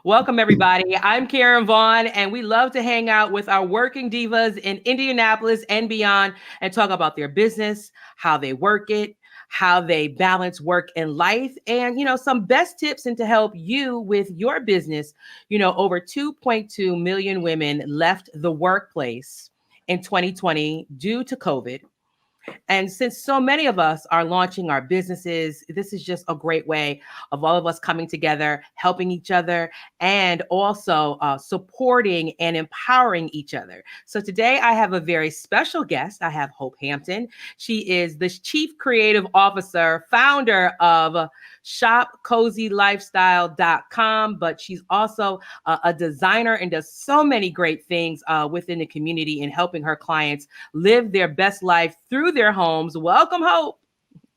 Welcome, everybody. I'm Karen Vaughn, and we love to hang out with our working divas in Indianapolis and beyond and talk about their business, how they work it, how they balance work and life, and, some best tips and to help you with your business. Over 2.2 million women left the workplace in 2020 due to COVID. And since so many of us are launching our businesses, this is just a great way of all of us coming together, helping each other, and also supporting and empowering each other. So today I have a very special guest. I have Hope Hampton. She is the Chief Creative Officer, founder of shopcozylifestyle.com, but she's also a designer and does so many great things within the community in helping her clients live their best life through their homes. Welcome, Hope.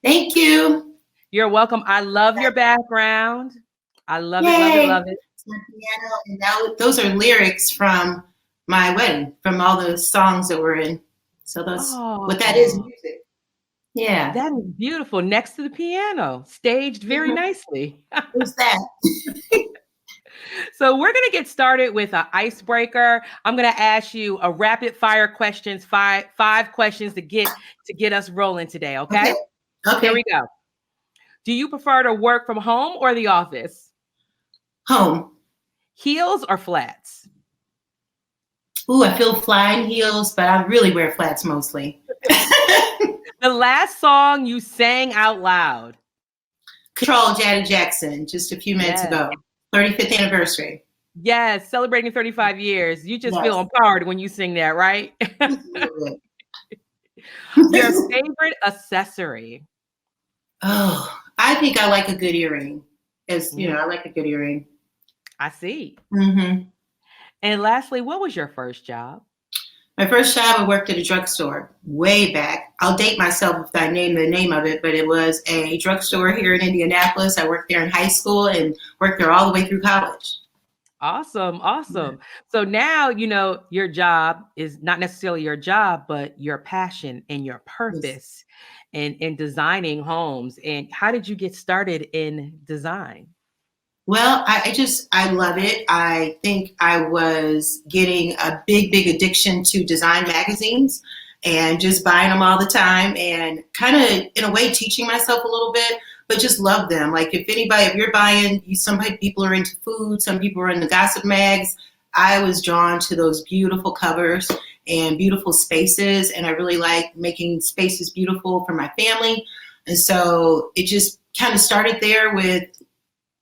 Thank you. You're welcome. I love your background. I love it, love it, love it. It's my piano, and now those are lyrics from my wedding, from all the songs that were in. So that's what that is, music. Yeah. That is beautiful. Next to the piano, staged very nicely. Who's that? So we're going to get started with an icebreaker. I'm going to ask you a rapid fire questions, five questions to get us rolling today. Okay. Here we go. Do you prefer to work from home or the office? Home. Heels or flats? Ooh, I feel flying heels, but I really wear flats mostly. The last song you sang out loud? Control, Janet Jackson, just a few minutes ago. 35th anniversary. Yes, celebrating 35 years. You just feel empowered when you sing that, right? Your favorite accessory? Oh, I think I like a good earring. I like a good earring. I see. Mm-hmm. And lastly, what was your first job? My first job, I worked at a drugstore way back. I'll date myself if I name the name of it, but it was a drugstore here in Indianapolis. I worked there in high school and worked there all the way through college. Awesome. Awesome. So now, your job is not necessarily your job, but your passion and your purpose in designing homes. And how did you get started in design? Well, I love it. I think I was getting a big addiction to design magazines and just buying them all the time and kind of, in a way, teaching myself a little bit, but just love them. Like if you're buying, some people are into food, some people are into gossip mags. I was drawn to those beautiful covers and beautiful spaces. And I really like making spaces beautiful for my family. And so it just kind of started there with,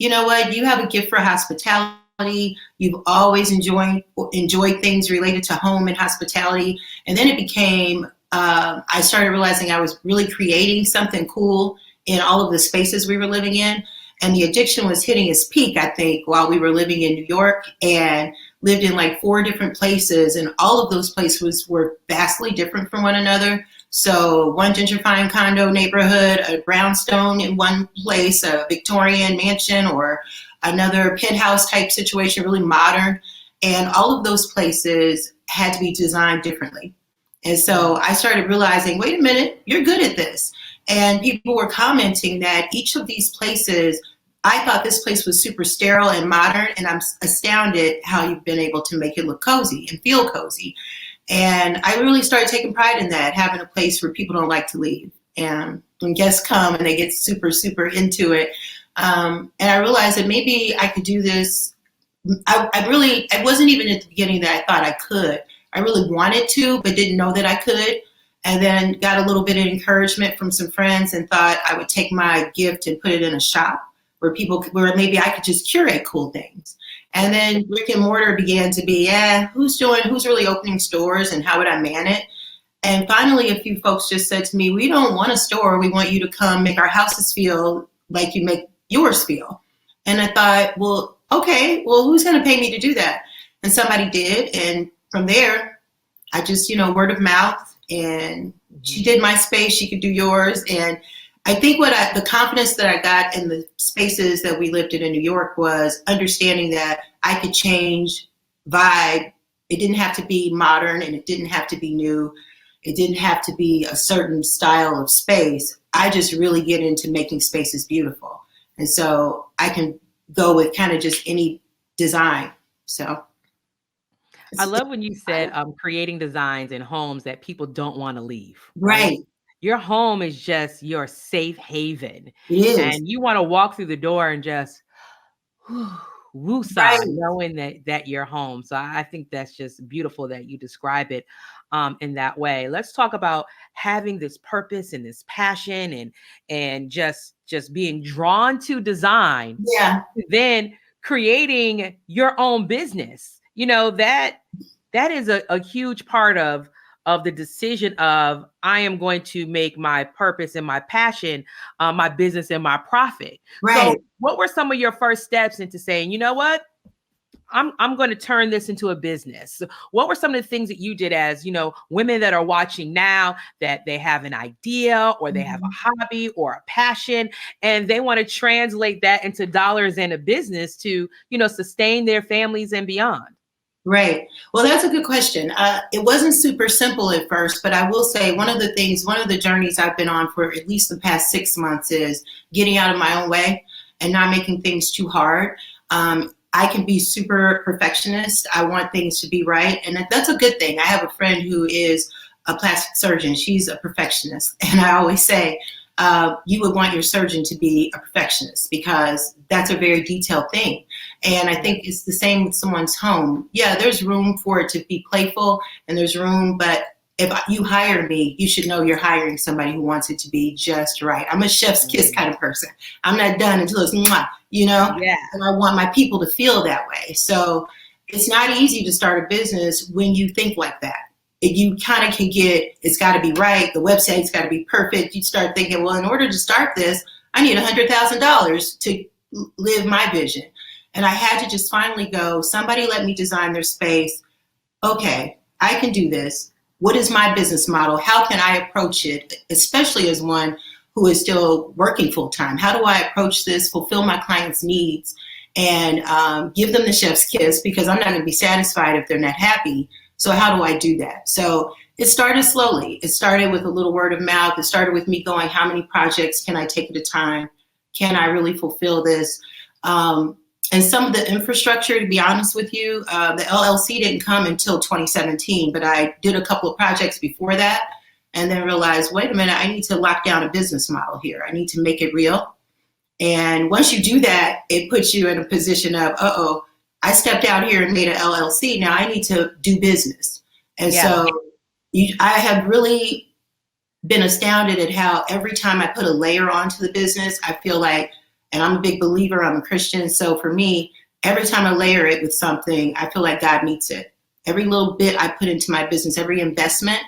you know what, you have a gift for hospitality. You've always enjoyed things related to home and hospitality. And then it became, I started realizing I was really creating something cool in all of the spaces we were living in. And the addiction was hitting its peak, I think, while we were living in New York and lived in like 4 different places. And all of those places were vastly different from one another. So one gentrifying condo neighborhood, a brownstone in one place, a Victorian mansion, or another penthouse type situation, really modern. And all of those places had to be designed differently. And so I started realizing, wait a minute, you're good at this. And people were commenting that each of these places, I thought this place was super sterile and modern, and I'm astounded how you've been able to make it look cozy and feel cozy. And I really started taking pride in that, having a place where people don't like to leave. And when guests come and they get super, super into it. And I realized that maybe I could do this. I wasn't even at the beginning that I thought I could. I really wanted to, but didn't know that I could. And then got a little bit of encouragement from some friends and thought I would take my gift and put it in a shop where maybe I could just curate cool things. And then brick and mortar began to be, who's really opening stores and how would I man it? And finally, a few folks just said to me, we don't want a store. We want you to come make our houses feel like you make yours feel. And I thought, well, okay, who's going to pay me to do that? And somebody did. And from there, I just, word of mouth, and she did my space. She could do yours. And I think the confidence that I got in the spaces that we lived in New York was understanding that I could change vibe. It didn't have to be modern and it didn't have to be new. It didn't have to be a certain style of space. I just really get into making spaces beautiful. And so I can go with kind of just any design. So I love when you said creating designs in homes that people don't want to leave, right? right, Your home is just your safe haven. it is. And you want to walk through the door and just woosah, Right. knowing that you're home. So I think that's just beautiful that you describe it in that way. Let's talk about having this purpose and this passion and just being drawn to design, Yeah. then creating your own business. That is a huge part of the decision of I am going to make my purpose and my passion my business and my profit. So Right. what were some of your first steps into saying, you know what? I'm going to turn this into a business. What were some of the things that you did as, women that are watching now that they have an idea or they have a hobby or a passion and they want to translate that into dollars and a business to, sustain their families and beyond? Right. Well, that's a good question. It wasn't super simple at first, but I will say one of the journeys I've been on for at least the past 6 months is getting out of my own way and not making things too hard. I can be super perfectionist. I want things to be right. And that's a good thing. I have a friend who is a plastic surgeon. She's a perfectionist. And I always say, you would want your surgeon to be a perfectionist because that's a very detailed thing. And I think it's the same with someone's home. Yeah, there's room for it to be playful and there's room, but if you hire me, you should know you're hiring somebody who wants it to be just right. I'm a chef's kiss kind of person. I'm not done until it's mwah, Yeah. and I want my people to feel that way. So it's not easy to start a business when you think like that. You kind of can it's got to be right. The website's got to be perfect. You start thinking, well, in order to start this, I need $100,000 to live my vision. And I had to just finally go, somebody let me design their space. Okay, I can do this. What is my business model? How can I approach it, especially as one who is still working full time? How do I approach this, fulfill my clients' needs, and give them the chef's kiss because I'm not going to be satisfied if they're not happy. So how do I do that? So it started slowly. It started with a little word of mouth. It started with me going, how many projects can I take at a time? Can I really fulfill this? And some of the infrastructure, to be honest with you, the LLC didn't come until 2017, but I did a couple of projects before that and then realized, wait a minute, I need to lock down a business model here. I need to make it real. And once you do that, it puts you in a position of, I stepped out here and made an LLC. Now I need to do business. And so I have really been astounded at how every time I put a layer onto the business, I feel like, and I'm a big believer, I'm a Christian. So for me, every time I layer it with something, I feel like God meets it. Every little bit I put into my business, every investment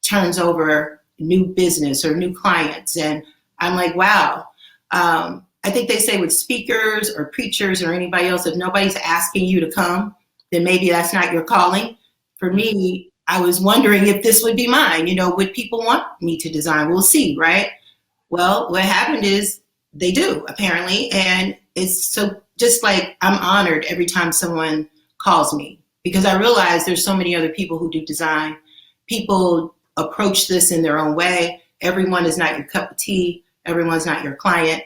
turns over new business or new clients. And I'm like, wow. I think they say with speakers or preachers or anybody else, if nobody's asking you to come, then maybe that's not your calling. For me, I was wondering if this would be mine. Would people want me to design? We'll see, right? Well, what happened is they do, apparently. And it's so just like I'm honored every time someone calls me because I realize there's so many other people who do design. People approach this in their own way. Everyone is not your cup of tea. Everyone's not your client.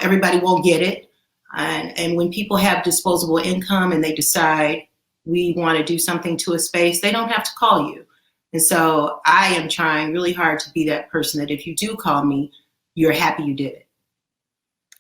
Everybody won't get it. And when people have disposable income and they decide we want to do something to a space, they don't have to call you. And so I am trying really hard to be that person that if you do call me, you're happy you did it.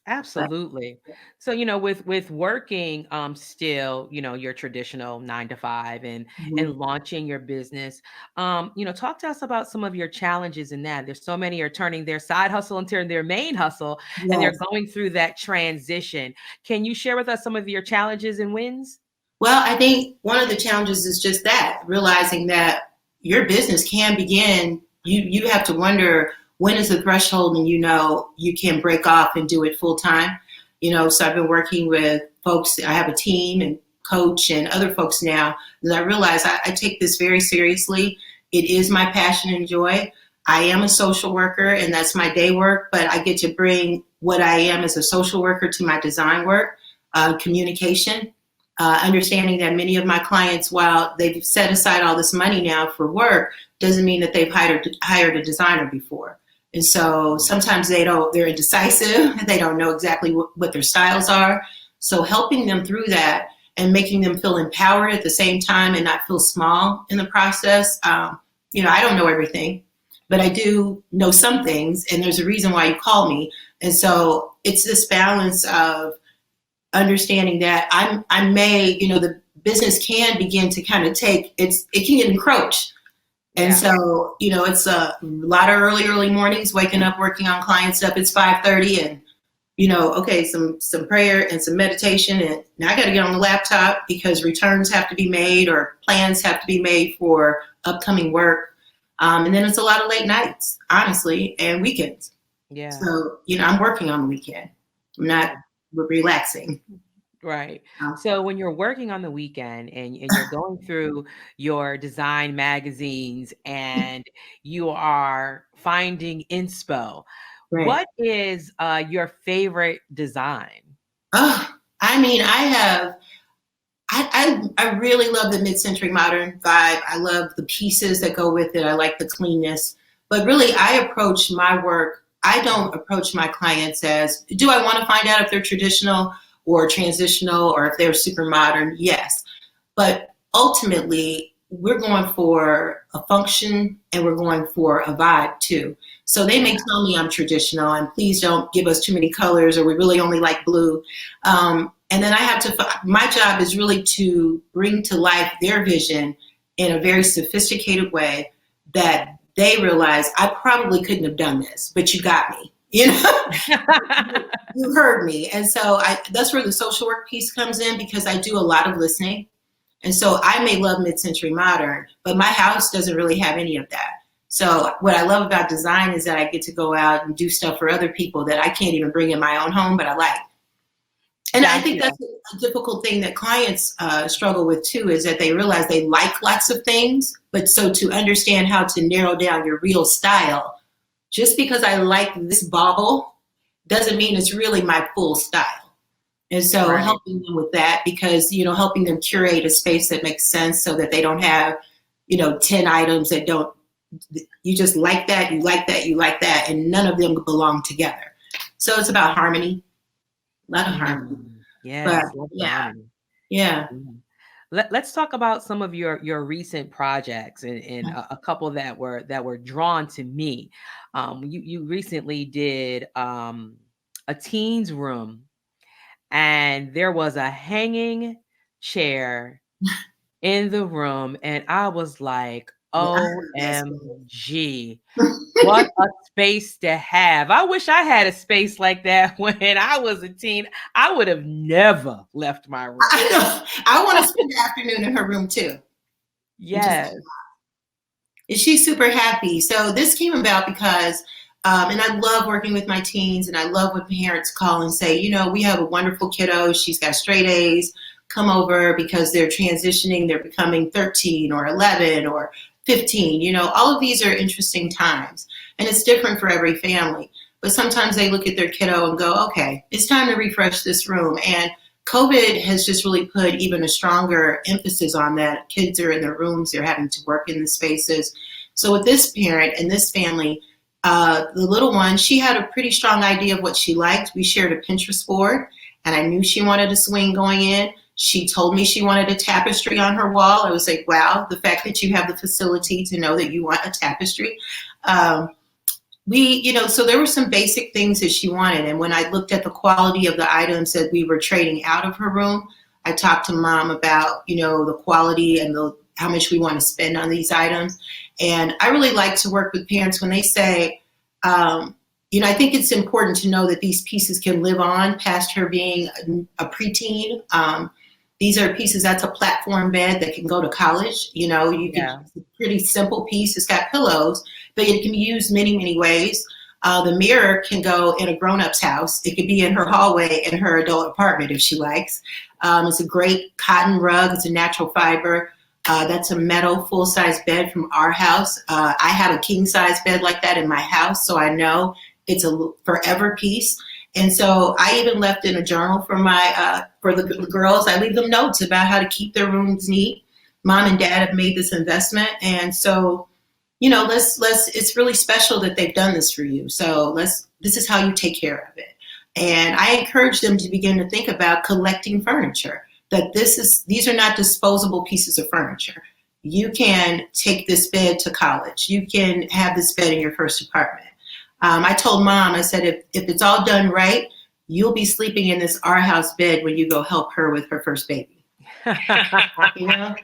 Absolutely. So, with working still, your traditional 9 to 5 and launching your business, talk to us about some of your challenges in that. There's so many are turning their side hustle into their main hustle, and they're going through that transition. Can you share with us some of your challenges and wins? Well, I think one of the challenges is just that, realizing that your business can begin. You have to wonder, when is the threshold and you can break off and do it full time? So I've been working with folks. I have a team and coach and other folks now. And I realize I take this very seriously. It is my passion and joy. I am a social worker and that's my day work, but I get to bring what I am as a social worker to my design work, communication, understanding that many of my clients, while they've set aside all this money now for work, doesn't mean that they've hired a designer before. And so sometimes they're indecisive. They don't know exactly what their styles are. So helping them through that and making them feel empowered at the same time and not feel small in the process. I don't know everything, but I do know some things, and there's a reason why you call me. And so it's this balance of understanding that the business can begin to kind of it can get encroached. And so, it's a lot of early mornings, waking up, working on client stuff. It's 5:30 and, okay, some prayer and some meditation. And now I got to get on the laptop because returns have to be made or plans have to be made for upcoming work. And then it's a lot of late nights, honestly, and weekends. Yeah. So, I'm working on the weekend. I'm not relaxing. Right. So when you're working on the weekend and you're going through your design magazines and you are finding inspo, Right. What is your favorite design? Oh, I really love the mid-century modern vibe. I love the pieces that go with it. I like the cleanness. But really, I don't approach my clients as, do I want to find out if they're traditional or transitional or if they're super modern? Yes. But ultimately, we're going for a function and we're going for a vibe too. So they may tell me I'm traditional and please don't give us too many colors or we really only like blue. And then my job is really to bring to life their vision in a very sophisticated way that they realize I probably couldn't have done this, but you got me. You heard me. And so that's where the social work piece comes in, because I do a lot of listening. And so I may love mid-century modern, but my house doesn't really have any of that. So what I love about design is that I get to go out and do stuff for other people that I can't even bring in my own home, but I like. And I think that's a difficult thing that clients struggle with too, is that they realize they like lots of things, but so to understand how to narrow down your real style, just because I like this bauble doesn't mean it's really my full style. And so helping them with that, because, helping them curate a space that makes sense so that they don't have, 10 items that you just like that, you like that, you like that, and none of them belong together. So it's about harmony, a lot of harmony. Yes, yeah. Let's talk about some of your recent projects and a couple that were drawn to me. You recently did a teens room, and there was a hanging chair in the room, and I was like, OMG, what a space to have. I wish I had a space like that when I was a teen. I would have never left my room. I know. I want to spend the afternoon in her room too. Yes. And she's super happy. So this came about because, and I love working with my teens, and I love when parents call and say, we have a wonderful kiddo. She's got straight A's. Come over because they're transitioning. They're becoming 13 or 11 or 15. All of these are interesting times, and it's different for every family. But sometimes they look at their kiddo and go, okay, it's time to refresh this room. And COVID has just really put even a stronger emphasis on that. Kids are in their rooms. They're having to work in the spaces. So with this parent and this family, the little one, she had a pretty strong idea of what she liked. We shared a Pinterest board, and I knew she wanted a swing going in. She told me she wanted a tapestry on her wall. I was like, wow, the fact that you have the facility to know that you want a tapestry. So there were some basic things that she wanted. And when I looked at the quality of the items that we were trading out of her room, I talked to Mom about, the quality and how much we want to spend on these items. And I really like to work with parents when they say, I think it's important to know that these pieces can live on past her being a preteen. These are pieces, that's a platform bed that can go to college. It's a pretty simple piece. It's got pillows, but it can be used many, many ways. The mirror can go in a grown-up's house. It could be in her hallway in her adult apartment if she likes. It's a great cotton rug. It's a natural fiber. That's a metal full-size bed from our house. I have a king-size bed like that in my house, so I know it's a forever piece. And so I even left in a journal for for the girls. I leave them notes about how to keep their rooms neat. Mom and Dad have made this investment, and so it's really special that they've done this for you. So this is how you take care of it. And I encourage them to begin to think about collecting furniture, that these are not disposable pieces of furniture. You can take this bed to college. You can have this bed in your first apartment. I told Mom, I said, if it's all done right, you'll be sleeping in this our house bed when you go help her with her first baby. You know?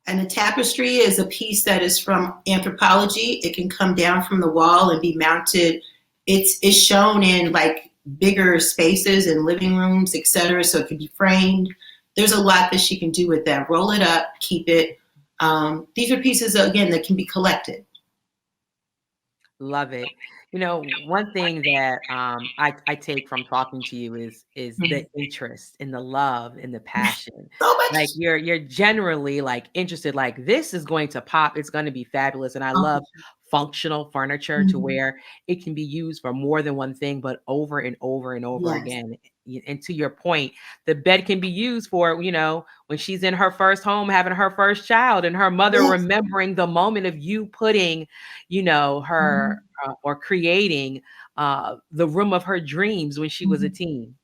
And the tapestry is a piece that is from Anthropologie. It can come down from the wall and be mounted. It's shown in like bigger spaces and living rooms, etc. So it can be framed. There's a lot that she can do with that. Roll it up, keep it. These are pieces, again, that can be collected. Love it. You know, one thing that I take from talking to you is the interest and the love and the passion. So much. Like you're generally like interested, like this is going to pop, it's going to be fabulous. And I love functional furniture to where it can be used for more than one thing, but over and over and over again. And to your point, the bed can be used for, you know, when she's in her first home, having her first child, and her mother remembering the moment of you putting, you know, her or creating the room of her dreams when she was a teen.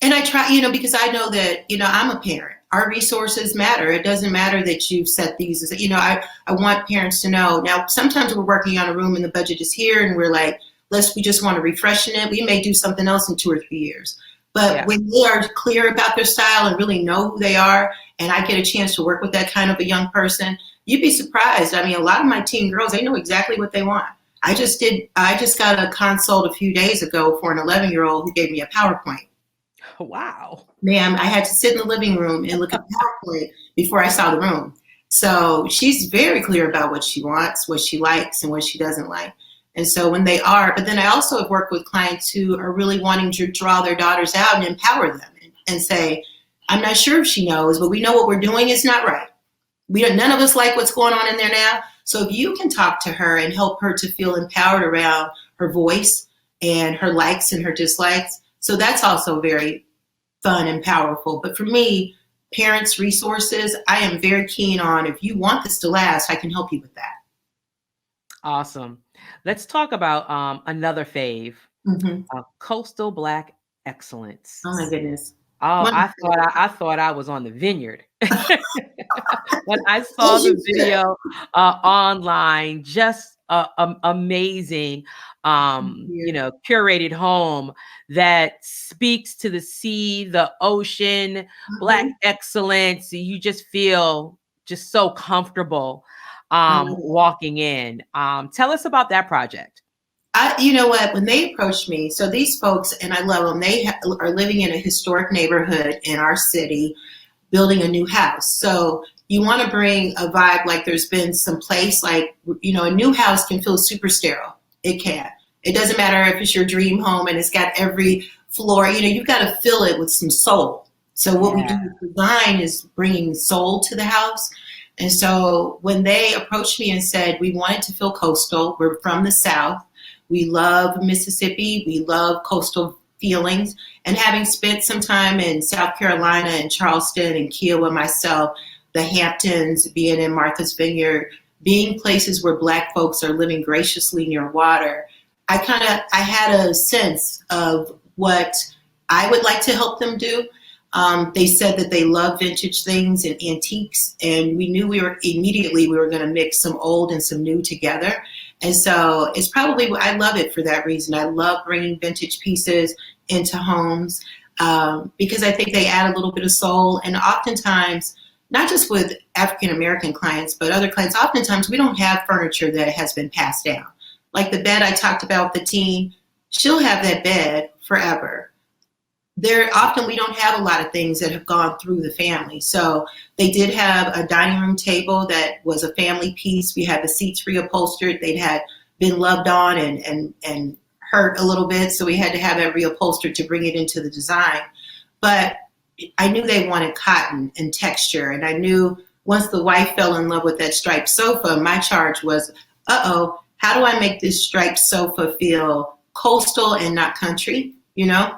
And I try, you know, because I know that, you know, I'm a parent. Our resources matter. It doesn't matter that you've set these, you know, I want parents to know. Now, sometimes we're working on a room and the budget is here and we're like, we just want to refreshen it. We may do something else in 2 or 3 years. But when they are clear about their style and really know who they are, and I get a chance to work with that kind of a young person, you'd be surprised. I mean, a lot of my teen girls, they know exactly what they want. I just got a consult a few days ago for an 11-year-old who gave me a PowerPoint. Wow. Ma'am, I had to sit in the living room and look at PowerPoint before I saw the room. So she's very clear about what she wants, what she likes, and what she doesn't like. And so when they are, but then I also have worked with clients who are really wanting to draw their daughters out and empower them and say, I'm not sure if she knows, but we know what we're doing is not right. None of us like what's going on in there now. So if you can talk to her and help her to feel empowered around her voice and her likes and her dislikes. So that's also very fun and powerful. But for me, parents' resources, I am very keen on, if you want this to last, I can help you with that. Awesome. Let's talk about another fave, coastal Black excellence. Oh my goodness. Oh, I thought I was on the vineyard when I saw the video online. Just amazing, you know, curated home that speaks to the sea, the ocean, Black excellence. You just feel just so comfortable walking in. Tell us about that project. You know what, when they approached me, so these folks, and I love them, they are living in a historic neighborhood in our city, building a new house. So you want to bring a vibe like there's been some place, like, you know, a new house can feel super sterile. It can. It doesn't matter if it's your dream home and it's got every floor, you know, you've got to fill it with some soul. So what we do with design is bringing soul to the house. And so when they approached me and said, we wanted to feel coastal, we're from the South, we love Mississippi, we love coastal feelings, and having spent some time in South Carolina and Charleston and Kiowa myself, the Hamptons, being in Martha's Vineyard, being places where Black folks are living graciously near water, I had a sense of what I would like to help them do. They said that they love vintage things and antiques, and we knew we were going to mix some old and some new together. And so it's probably, I love it for that reason. I love bringing vintage pieces into homes because I think they add a little bit of soul. And oftentimes, not just with African-American clients, but other clients, oftentimes we don't have furniture that has been passed down. Like the bed I talked about with the teen, she'll have that bed forever. We don't have a lot of things that have gone through the family. So they did have a dining room table that was a family piece. We had the seats reupholstered. They'd had been loved on and hurt a little bit. So we had to have that reupholstered to bring it into the design. But I knew they wanted cotton and texture. And I knew once the wife fell in love with that striped sofa, my charge was, how do I make this striped sofa feel coastal and not country, you know?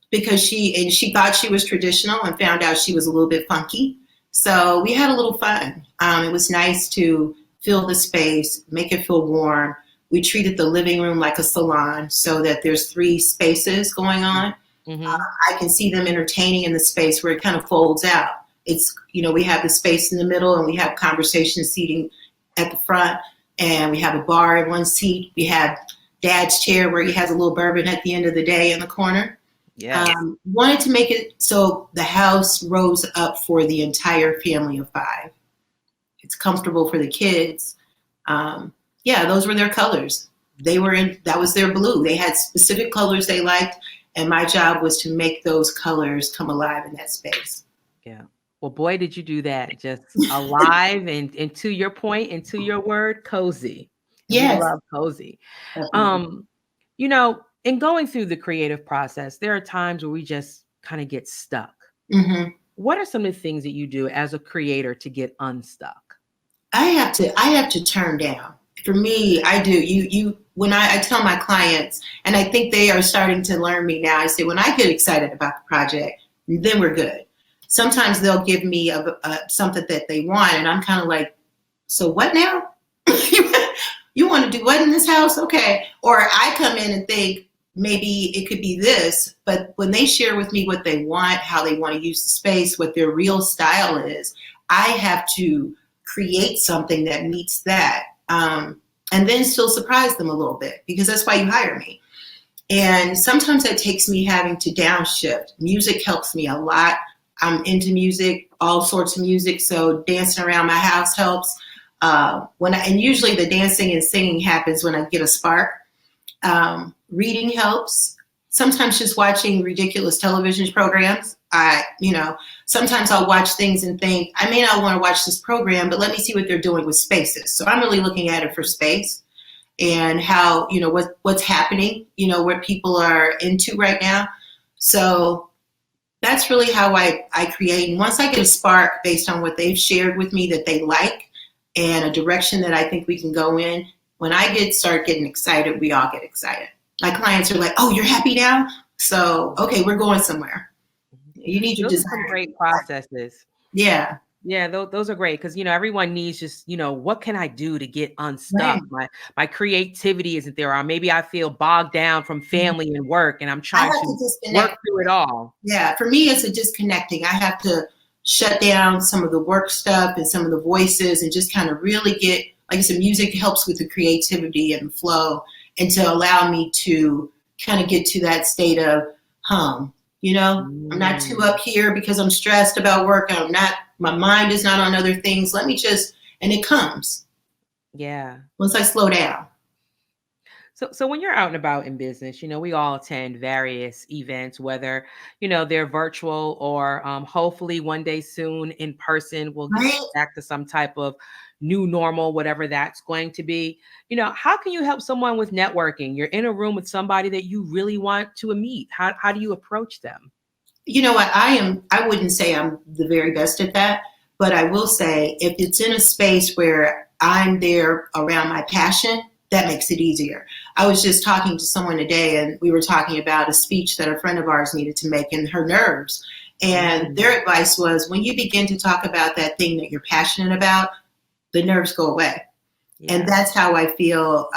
Because she thought she was traditional and found out she was a little bit funky. So we had a little fun. It was nice to fill the space, make it feel warm. We treated the living room like a salon so that there's 3 spaces going on. Mm-hmm. I can see them entertaining in the space where it kind of folds out. It's, we have the space in the middle and we have conversation seating at the front, and we have a bar in one seat. We have dad's chair where he has a little bourbon at the end of the day in the corner. Yeah. Wanted to make it so the house rose up for the entire family of 5. It's comfortable for the kids. Those were their colors. That was their blue. They had specific colors they liked, and my job was to make those colors come alive in that space. Yeah. Well, boy, did you do that. Just alive and to your point and to your word, cozy. Yes. We love cozy. Definitely. In going through the creative process, there are times where we just kind of get stuck. Mm-hmm. What are some of the things that you do as a creator to get unstuck? I have to turn down. For me, I do. When I tell my clients, and I think they are starting to learn me now, I say, when I get excited about the project, then we're good. Sometimes they'll give me something that they want, and I'm kind of like, so what now? You want to do what in this house? Okay. Or I come in and think maybe it could be this, but when they share with me what they want, how they want to use the space, what their real style is, I have to create something that meets that, and then still surprise them a little bit, because that's why you hire me. And sometimes that takes me having to downshift. Music helps me a lot. I'm into music, all sorts of music, so dancing around my house helps. And usually the dancing and singing happens when I get a spark. Reading helps. Sometimes just watching ridiculous television programs. Sometimes I'll watch things and think, I may not want to watch this program, but let me see what they're doing with spaces. So I'm really looking at it for space and how, what's happening, what people are into right now. So that's really how I create. And once I get a spark based on what they've shared with me that they like and a direction that I think we can go in, when I start getting excited, we all get excited. My clients are like, oh, you're happy now? So, okay, we're going somewhere. You need your Those design. are some great processes. Yeah. Yeah, those are great, because everyone needs just what can I do to get unstuck? Right. My creativity isn't there, or maybe I feel bogged down from family and work, and I'm trying to work through it all. Yeah, for me, it's a disconnecting. I have to shut down some of the work stuff and some of the voices, and just kind of really get, like I said, music helps with the creativity and flow, and to allow me to kind of get to that state of hum. I'm not too up here because I'm stressed about work. My mind is not on other things. Let me and it comes. Yeah. Once I slow down. So when you're out and about in business, we all attend various events, whether, they're virtual or hopefully one day soon in person, we'll get back to some type of new normal, whatever that's going to be. How can you help someone with networking? You're in a room with somebody that you really want to meet. How do you approach them? You know what? I wouldn't say I'm the very best at that, but I will say if it's in a space where I'm there around my passion, that makes it easier. I was just talking to someone today, and we were talking about a speech that a friend of ours needed to make, and her nerves. And their advice was, when you begin to talk about that thing that you're passionate about, the nerves go away. Yeah. And that's how I feel,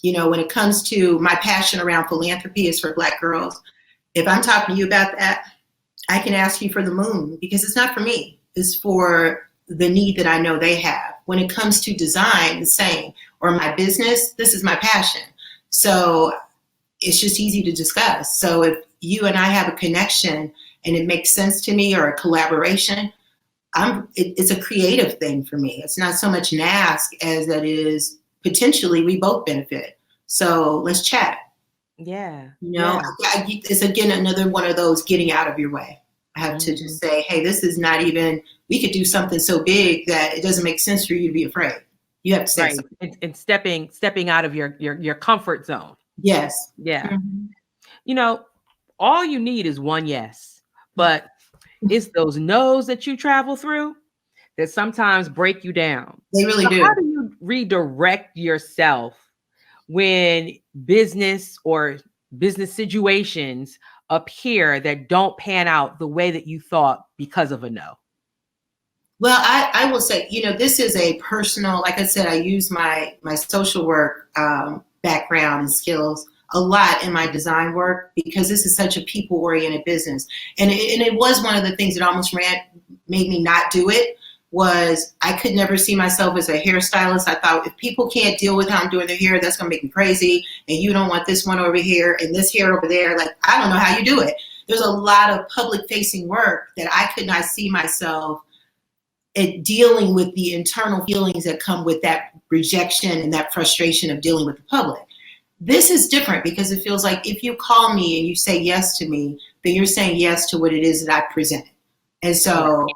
when it comes to my passion around philanthropy is for Black girls. If I'm talking to you about that, I can ask you for the moon, because it's not for me. It's for the need that I know they have. When it comes to design, the same. Or my business, this is my passion. So it's just easy to discuss. So if you and I have a connection and it makes sense to me, or a collaboration, it's a creative thing for me. It's not so much an ask as that is potentially we both benefit. So let's chat. Yeah. It's again another one of those getting out of your way. I have to just say, hey, this is not even, we could do something so big that it doesn't make sense for you to be afraid. You have to say something. And stepping out of your comfort zone. Yes. Yeah. Mm-hmm. All you need is one yes, but it's those no's that you travel through that sometimes break you down. They really do. How do you redirect yourself when business or business situations appear that don't pan out the way that you thought because of a no? Well, I will say, this is a personal, like I said, I use my social work background and skills a lot in my design work because this is such a people-oriented business. And it was one of the things that almost made me not do it, was I could never see myself as a hairstylist. I thought if people can't deal with how I'm doing their hair, that's going to make me crazy. And you don't want this one over here and this hair over there. Like, I don't know how you do it. There's a lot of public-facing work that I could not see myself at dealing with the internal feelings that come with that rejection and that frustration of dealing with the public. This is different because it feels like if you call me and you say yes to me, then you're saying yes to what it is that I present. And so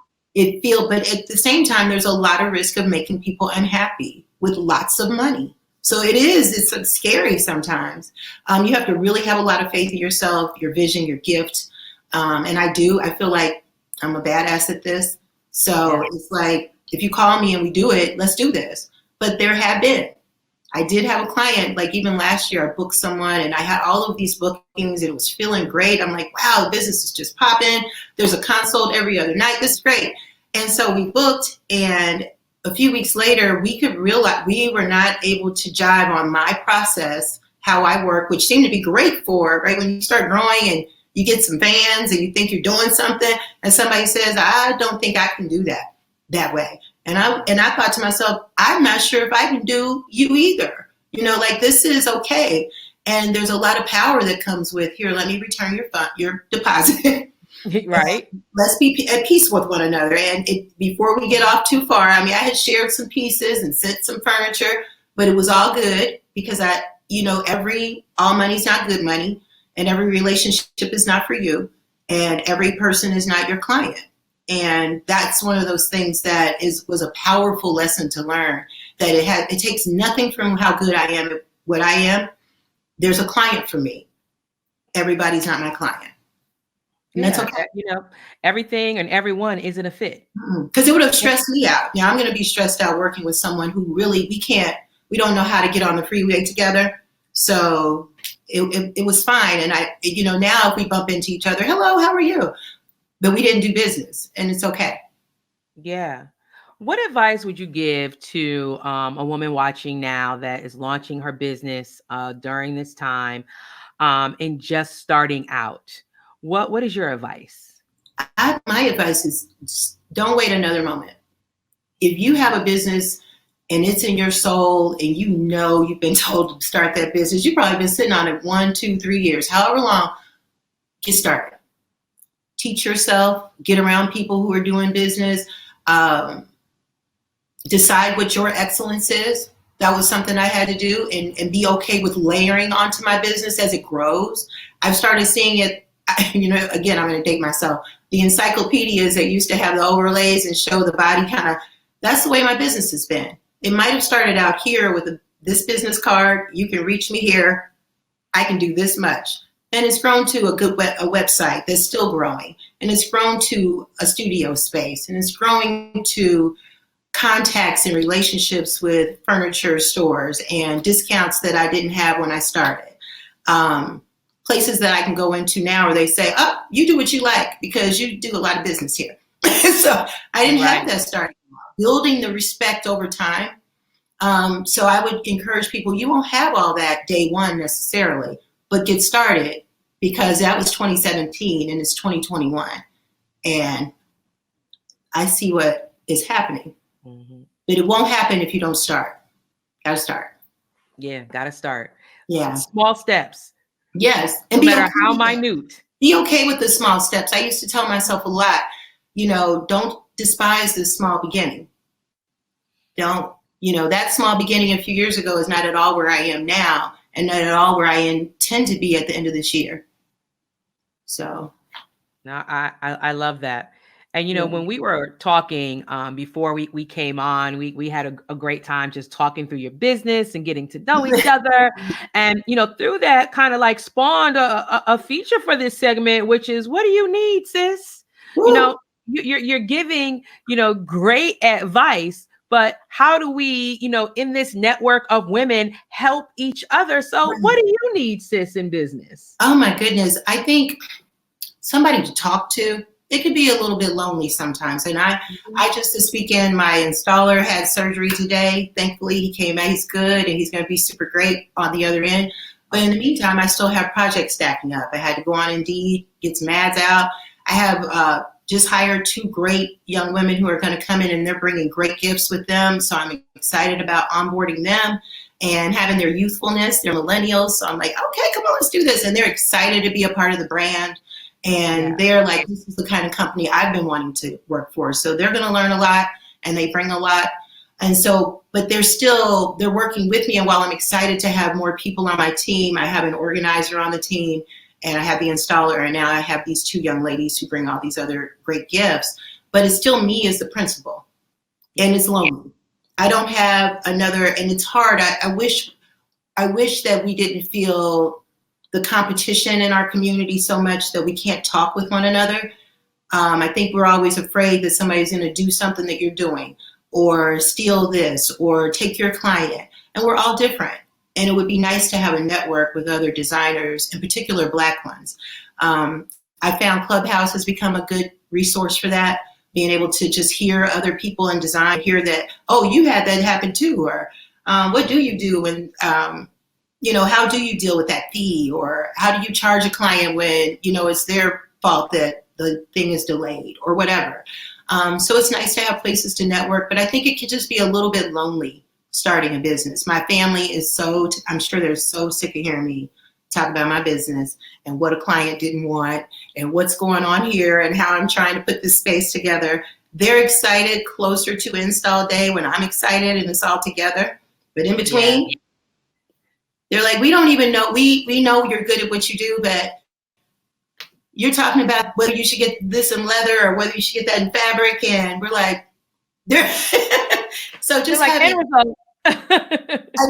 but at the same time, there's a lot of risk of making people unhappy with lots of money. So it's scary sometimes. You have to really have a lot of faith in yourself, your vision, your gift. And I feel like I'm a badass at this. So it's like, if you call me and we do it, let's do this. But I did have a client, like even last year, I booked someone and I had all of these bookings and it was feeling great. I'm like, wow, the business is just popping. There's a consult every other night. This is great. And so we booked, and a few weeks later, we could realize we were not able to jive on my process, how I work, which seemed to be great for, right? When you start growing and you get some fans and you think you're doing something and somebody says, I don't think I can do that way. And I thought to myself, I'm not sure if I can do you either. Like, this is okay. And there's a lot of power that comes with, here, let me return your deposit. Right. Let's be at peace with one another. And before we get off too far, I had shared some pieces and sent some furniture, but it was all good because all money's not good money, and every relationship is not for you, and every person is not your client. And that's one of those things that was a powerful lesson to learn, that it takes nothing from how good I am at what I am. There's a client for me. Everybody's not my client. And that's okay. Everything and everyone isn't a fit. Because it would have stressed me out. I'm going to be stressed out working with someone who really, we don't know how to get on the freeway together. So it was fine. And now if we bump into each other, hello, how are you? But we didn't do business, and it's okay. Yeah. What advice would you give to a woman watching now that is launching her business during this time and just starting out? What is your advice? My advice is don't wait another moment. If you have a business and it's in your soul and you've been told to start that business, you've probably been sitting on it 1, 2, 3 years, however long, get started. Teach yourself, get around people who are doing business, decide what your excellence is. That was something I had to do, and be okay with layering onto my business as it grows. I've started seeing it, again, I'm going to date myself. The encyclopedias that used to have the overlays and show the body that's the way my business has been. It might have started out here with this business card. You can reach me here. I can do this much. And it's grown to a website that's still growing. And it's grown to a studio space. And it's growing to contacts and relationships with furniture stores and discounts that I didn't have when I started. Places that I can go into now where they say, oh, you do what you like because you do a lot of business here. So I didn't have that starting out. Building the respect over time. So I would encourage people, you won't have all that day one necessarily, but get started, because that was 2017 and it's 2021. And I see what is happening. Mm-hmm. But it won't happen if you don't start. Gotta start. Yeah, gotta start. Yeah. Small steps. Yes. And no matter how minute. Be okay with the small steps. I used to tell myself a lot, don't despise the small beginning. Don't, that small beginning a few years ago is not at all where I am now, and not at all where I intend to be at the end of this year. So. No, I love that. And, when we were talking before we came on, we had a great time just talking through your business and getting to know each other. And, through that kind of like spawned a feature for this segment, which is, what do you need, sis? Woo. You're giving, great advice. But how do we, in this network of women, help each other? So what do you need, sis, in business? Oh, my goodness. I think somebody to talk to. It could be a little bit lonely sometimes. And I just this weekend, my installer had surgery today. Thankfully, he came out. He's good, and he's going to be super great on the other end. But in the meantime, I still have projects stacking up. I had to go on Indeed, get some ads out. I have just hired 2 great young women who are going to come in, and they're bringing great gifts with them. So I'm excited about onboarding them and having their youthfulness. They're millennials. So I'm like, okay, come on, let's do this. And they're excited to be a part of the brand. And they're like, this is the kind of company I've been wanting to work for. So they're going to learn a lot, and they bring a lot. And so, but they're working with me. And while I'm excited to have more people on my team, I have an organizer on the team, and I have the installer, and now I have these 2 young ladies who bring all these other great gifts. But it's still me as the principal, and it's lonely. I don't have another, and it's hard. I wish that we didn't feel the competition in our community so much that we can't talk with one another. I think we're always afraid that somebody's going to do something that you're doing, or steal this, or take your client. And we're all different. And it would be nice to have a network with other designers, in particular Black ones. I found Clubhouse has become a good resource for that, being able to just hear other people in design, hear that, oh, you had that happen too, or what do you do when, how do you deal with that fee, or how do you charge a client when, it's their fault that the thing is delayed, or whatever. So it's nice to have places to network, but I think it could just be a little bit lonely starting a business. My family is I'm sure they're so sick of hearing me talk about my business and what a client didn't want and what's going on here and how I'm trying to put this space together. They're excited closer to install day when I'm excited and it's all together. But in between, they're like, we don't even know, we know you're good at what you do, but you're talking about whether you should get this in leather or whether you should get that in fabric. And we're like, so just like having a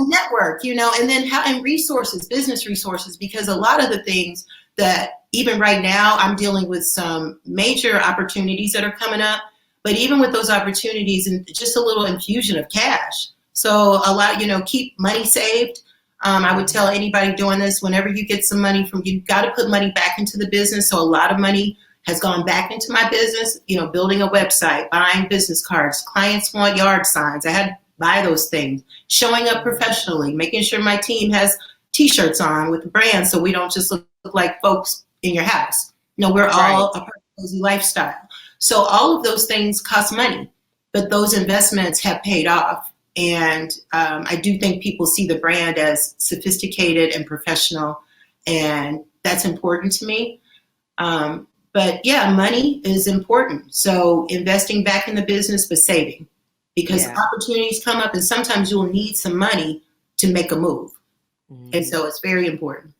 network, and then and resources, business resources, because a lot of the things that even right now I'm dealing with some major opportunities that are coming up, but even with those opportunities and just a little infusion of cash. So a lot, keep money saved. I would tell anybody doing this, whenever you get some money you've got to put money back into the business. So a lot of money has gone back into my business, building a website, buying business cards. Clients want yard signs. I had to buy those things, showing up professionally, making sure my team has T-shirts on with the brand so we don't just look like folks in your house. We're all a cozy lifestyle. So all of those things cost money, but those investments have paid off. And I do think people see the brand as sophisticated and professional, and that's important to me. But yeah, money is important. So investing back in the business, but saving, because opportunities come up and sometimes you'll need some money to make a move. Mm-hmm. And so it's very important.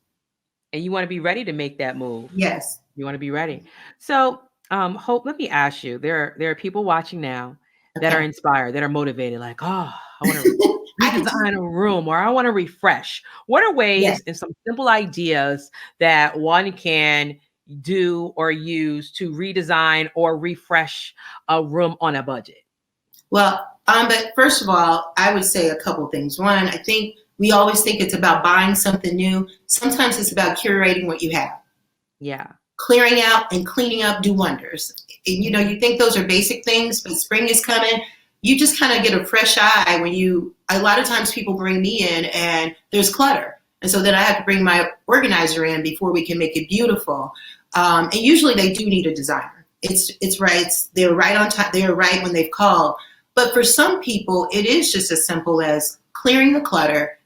And you want to be ready to make that move. Yes. You want to be ready. So Hope, let me ask you, there are people watching now that are inspired, that are motivated, like, oh, I want to redesign a room, or I want to refresh. What are ways and some simple ideas that one can do or use to redesign or refresh a room on a budget? Well, but first of all, I would say a couple things. One, I think we always think it's about buying something new. Sometimes it's about curating what you have. Yeah. Clearing out and cleaning up do wonders. You think those are basic things, but spring is coming. You just kind of get a fresh eye when a lot of times people bring me in and there's clutter. And so then I have to bring my organizer in before we can make it beautiful. And usually they do need a designer. It's right. They're right on time. They're right when they've called. But for some people, it is just as simple as clearing the clutter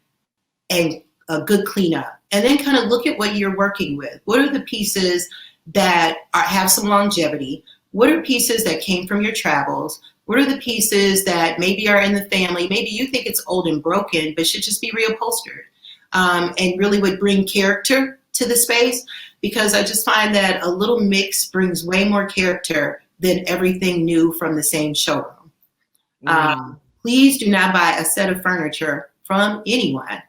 and a good cleanup. And then kind of look at what you're working with. What are the pieces that have some longevity? What are pieces that came from your travels? What are the pieces that maybe are in the family? Maybe you think it's old and broken, but should just be reupholstered, and really would bring character to the space, because I just find that a little mix brings way more character than everything new from the same showroom. Please do not buy a set of furniture from anyone.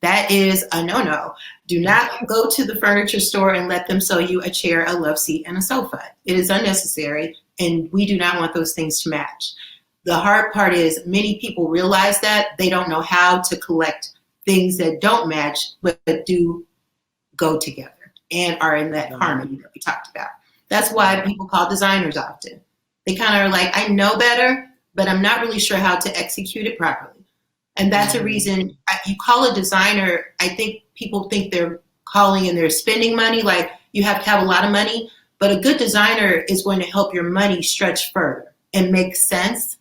That is a no-no. Do not go to the furniture store and let them sell you a chair, a love seat, and a sofa. It is unnecessary, and we do not want those things to match. The hard part is many people realize that they don't know how to collect things that don't match, but do go together and are in that harmony that we talked about. That's why people call designers often. They kind of are like, I know better, but I'm not really sure how to execute it properly. And that's a reason you call a designer. I think people think they're calling and they're spending money. Like you have to have a lot of money, but a good designer is going to help your money stretch further and make sense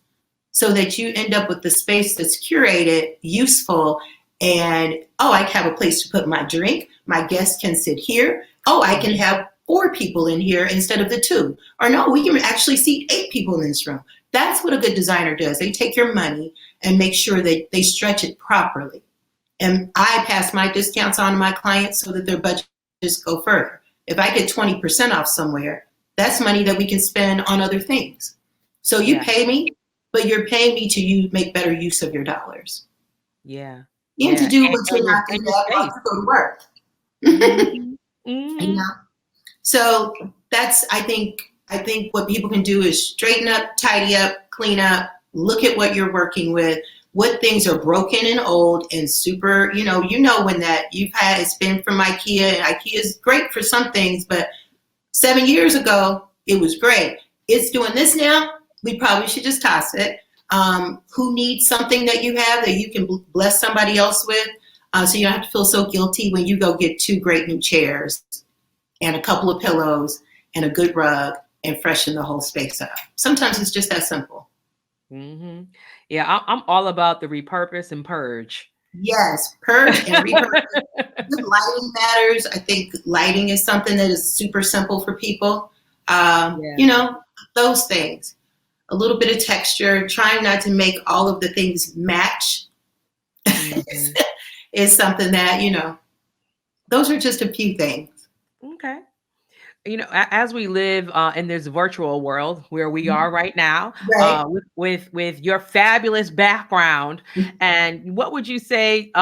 so that you end up with the space that's curated, useful, and, oh, I have a place to put my drink. My guests can sit here. Oh, I can have 4 people in here instead of the 2. Or no, we can actually seat 8 people in this room. That's what a good designer does. They take your money and make sure that they stretch it properly. And I pass my discounts on to my clients so that their budgets go further. If I get 20% off somewhere, that's money that we can spend on other things. So you pay me, but you're paying me to make better use of your dollars. Yeah. And to do what you're not going to have to go to work. Mm-hmm. Mm-hmm. You know? So that's, I think what people can do is straighten up, tidy up, clean up, look at what you're working with, what things are broken and old and super, you know when that it's been from IKEA, and IKEA is great for some things, but 7 years ago, it was great. It's doing this now. We probably should just toss it. Who needs something that you have that you can bless somebody else with? So you don't have to feel so guilty when you go get 2 great new chairs and a couple of pillows and a good rug and freshen the whole space up. Sometimes it's just that simple. Mm-hmm. Yeah, I'm all about the repurpose and purge. Yes, purge and repurpose. Good lighting matters. I think lighting is something that is super simple for people. You know, those things. A little bit of texture, trying not to make all of the things match is something that, you know, those are just a few things. Okay. You know, as we live in this virtual world where we are right now, Right. With your fabulous background, and what would you say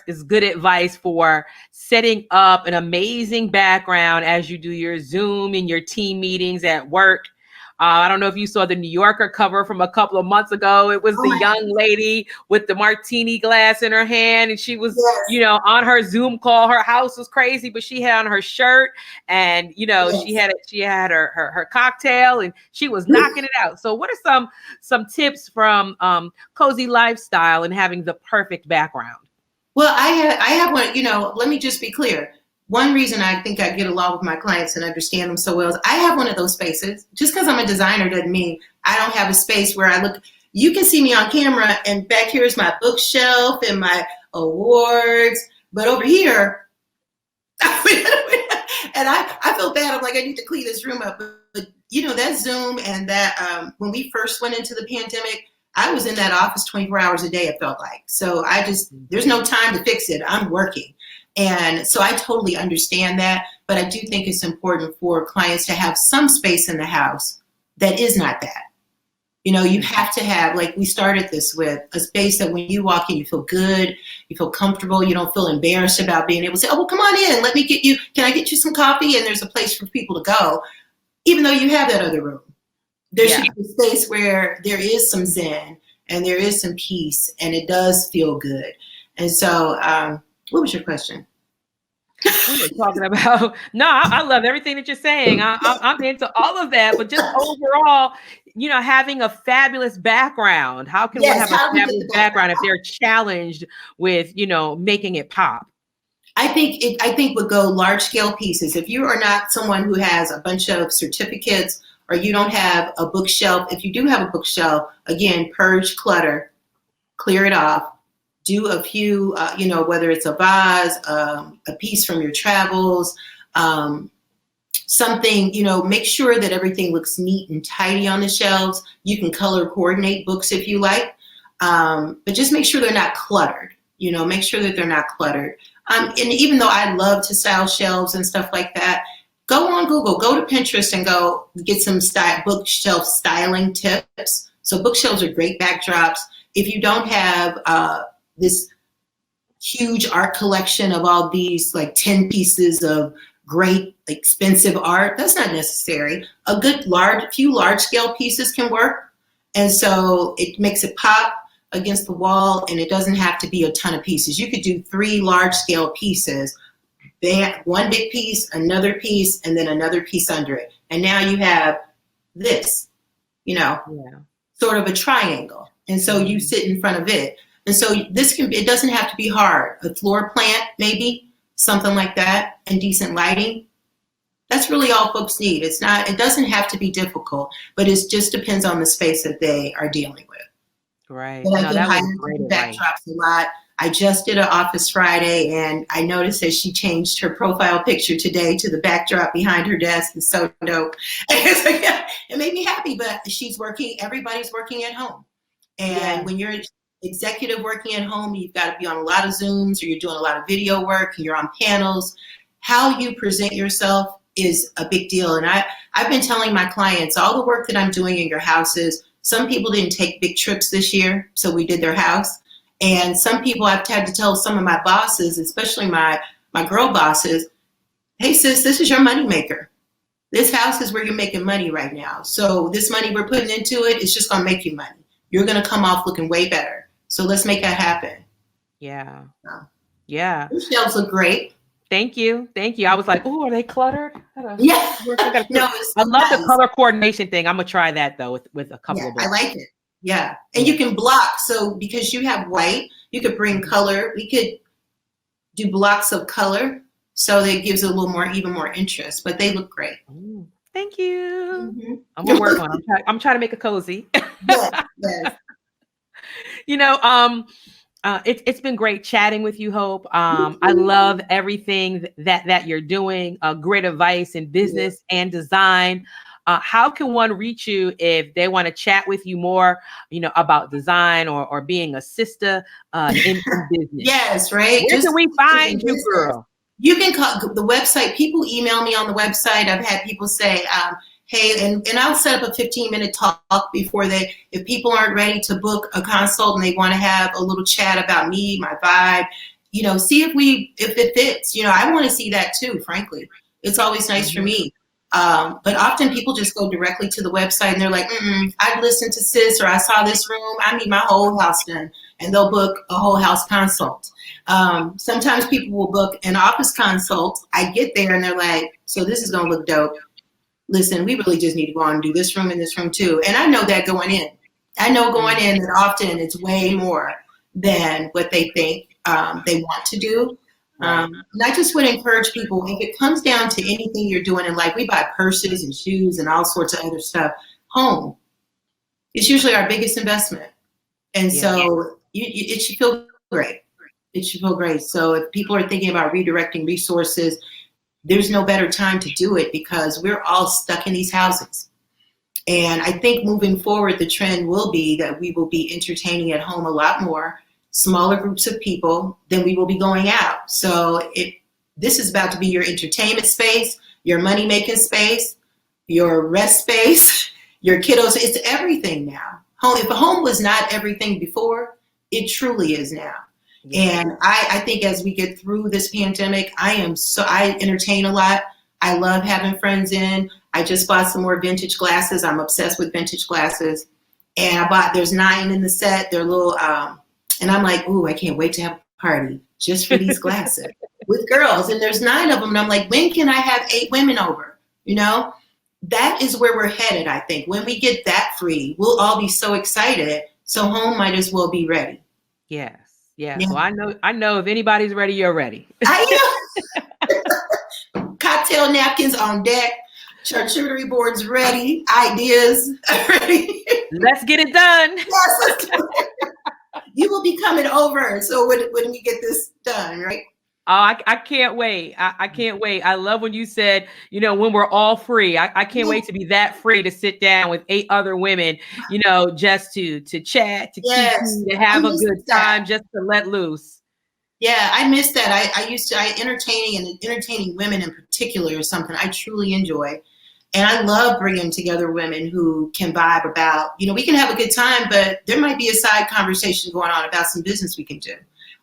is good advice for setting up an amazing background as you do your Zoom and your team meetings at work? I don't know if you saw the New Yorker cover from a couple of months ago. It was the young lady with the martini glass in her hand, and she was, you know, on her Zoom call. Her house was crazy, but she had on her shirt, and you know, she had her cocktail, and she was knocking it out. So, what are some tips from Cozy Lifestyle and having the perfect background? Well, I have one. You know, let me just be clear. One reason I think I get along with my clients and understand them so well is I have one of those spaces. Just because I'm a designer doesn't mean I don't have a space where I look. You can see me on camera, and back here is my bookshelf and my awards. But over here, and I feel bad. I'm like, I need to clean this room up. But you know, that Zoom and that when we first went into the pandemic, I was in that office 24 hours a day, it felt like. So there's no time to fix it. I'm working. And so I totally understand that, but I do think it's important for clients to have some space in the house that is not that. You know, you have to have, like we started this with, a space that when you walk in, you feel good, you feel comfortable, you don't feel embarrassed about being able to say, oh, well, come on in, can I get you some coffee? And there's a place for people to go, even though you have that other room. There should be a space where there is some zen and there is some peace and it does feel good. And so, what was your question? We were talking about, I love everything that you're saying. I'm into all of that, but just overall, you know, having a fabulous background. How can one have a fabulous background if they're challenged with, you know, making it pop? I think would go large scale pieces. If you are not someone who has a bunch of certificates or you don't have a bookshelf, if you do have a bookshelf, again, purge clutter, clear it off. Do a few, you know, whether it's a vase, a piece from your travels, something, you know, make sure that everything looks neat and tidy on the shelves. You can color coordinate books if you like, but just make sure they're not cluttered, you know, make sure that they're not cluttered. And even though I love to style shelves and stuff like that, go on Google, go to Pinterest and go get some bookshelf styling tips. So bookshelves are great backdrops. If you don't have this huge art collection of all these like 10 pieces of great expensive art, that's not necessary. A good few large scale pieces can work. And so it makes it pop against the wall and it doesn't have to be a ton of pieces. You could do 3 large scale pieces, one big piece, another piece, and then another piece under it. And now you have this, you know, sort of a triangle. And so you sit in front of it. And so it doesn't have to be hard. A floor plant, maybe, something like that, and decent lighting. That's really all folks need. It doesn't have to be difficult, but it just depends on the space that they are dealing with. Right. But No, I that do was great advice. backdrops a lot. I just did an Office Friday, and I noticed that she changed her profile picture today to the backdrop behind her desk. It's so dope. It made me happy, but everybody's working at home. And when you're executive working at home, you've got to be on a lot of Zooms, or you're doing a lot of video work, and you're on panels. How you present yourself is a big deal. And I've been telling my clients, all the work that I'm doing in your houses, some people didn't take big trips this year, so we did their house. And some people, I've had to tell some of my bosses, especially my girl bosses, hey sis, this is your money maker. This house is where you're making money right now. So this money we're putting into it, it's just going to make you money. You're going to come off looking way better. So let's make that happen. Yeah. So, Yeah. these shelves look great. Thank you. Thank you. I was like, oh, are they cluttered? Yeah. No, I love the color coordination thing. I'm going to try that though with a couple of books. I like it. Yeah. And you can block. So because you have white, you could bring color. We could do blocks of color. So that gives it a little more, even more interest, but they look great. Ooh, thank you. Mm-hmm. I'm going to work on it. I'm trying to make it cozy. Yes. You know, it's been great chatting with you, Hope. I love everything that you're doing. Great advice in business and design. How can one reach you if they want to chat with you more, about design or being a sister in business? Yes, right. Where can we find you, girl? You can call the website. People email me on the website. I've had people say, hey, and I'll set up a 15-minute talk before if people aren't ready to book a consult and they want to have a little chat about me, my vibe, see if it fits. I want to see that too, frankly. It's always nice for me. But often people just go directly to the website and they're like, I've listened to sis, or I saw this room, I need my whole house done. And they'll book a whole house consult. Sometimes people will book an office consult. I get there and they're like, so this is going to look dope. Listen, we really just need to go on and do this room and this room too. And I know that going in. I know going in that often it's way more than what they think they want to do. And I just would encourage people, if it comes down to anything you're doing in life, we buy purses and shoes and all sorts of other stuff. Home, it's usually our biggest investment. And so it should feel great. It should feel great. So if people are thinking about redirecting resources, there's no better time to do it because we're all stuck in these houses. And I think moving forward, the trend will be that we will be entertaining at home a lot more, smaller groups of people, then we will be going out. So this is about to be your entertainment space, your money-making space, your rest space, your kiddos. It's everything now. Home. If a home was not everything before, it truly is now. Yeah. And I think as we get through this pandemic, I entertain a lot. I love having friends in. I just bought some more vintage glasses. I'm obsessed with vintage glasses. And there's 9 in the set. They're little, and I'm like, ooh, I can't wait to have a party just for these glasses with girls. And there's 9 of them. And I'm like, when can I have 8 women over? That is where we're headed, I think. When we get that free, we'll all be so excited. So home might as well be ready. Yes. Yeah. Well, I know if anybody's ready, you're ready. I know. Cocktail napkins on deck. Charcuterie boards ready. Ideas ready. Let's get it done. Yes, let's do it. You will be coming over. So when we get this done, right? Oh, I can't wait. I can't wait. I love when you said, when we're all free. I can't wait to be that free to sit down with 8 other women, just to chat, to keep, to have a good time, just to let loose. Yeah, I miss that. Entertaining women in particular is something I truly enjoy. And I love bringing together women who can vibe about, we can have a good time, but there might be a side conversation going on about some business we can do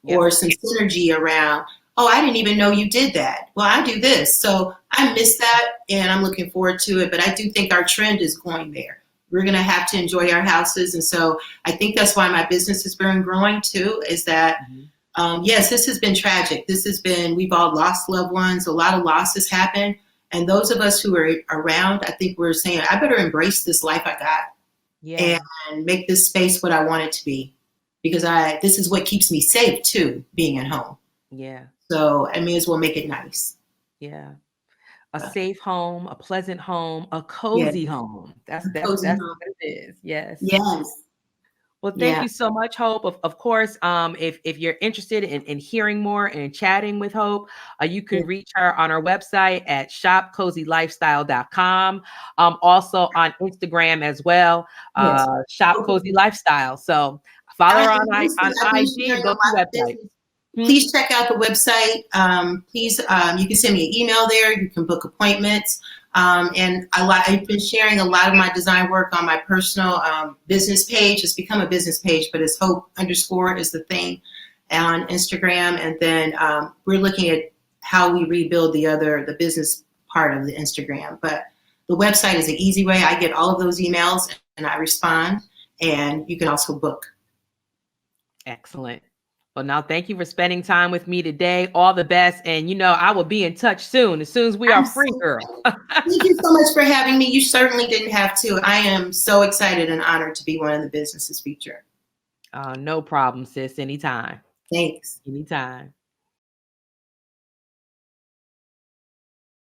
or some synergy around, oh, I didn't even know you did that. Well, I do this. So I miss that and I'm looking forward to it. But I do think our trend is going there. We're going to have to enjoy our houses. And so I think that's why my business has been growing too, is that, yes, this has been tragic. We've all lost loved ones. A lot of losses happen. And those of us who are around, I think we're saying, I better embrace this life I got and make this space what I want it to be. because this is what keeps me safe too, being at home. Yeah. So I may as well make it nice. Yeah. A safe home, a pleasant home, a Yeah, cozy home. That's a that's cozy that's home. what it is. Yes. Yes. Well, thank Yeah. you so much, Hope. Of course, if you're interested in hearing more and chatting with Hope, you can reach her on our website at shopcozylifestyle.com. Also on Instagram as well, Yes. Shop Okay. Cozy Lifestyle. So follow her on I've been IG sharing and a go to the lot of website. business. Please check out the website. Please, you can send me an email there. You can book appointments. And I've been sharing a lot of my design work on my personal business page. It's become a business page, but it's Hope _ is the thing on Instagram. And then we're looking at how we rebuild the business part of the Instagram. But the website is an easy way. I get all of those emails and I respond. And you can also book. Excellent. Well, now thank you for spending time with me today. All the best. And I will be in touch soon as we are free, girl. Thank you so much for having me. You certainly didn't have to. I am so excited and honored to be one of the businesses featured. No problem, sis. Anytime. Thanks. Anytime.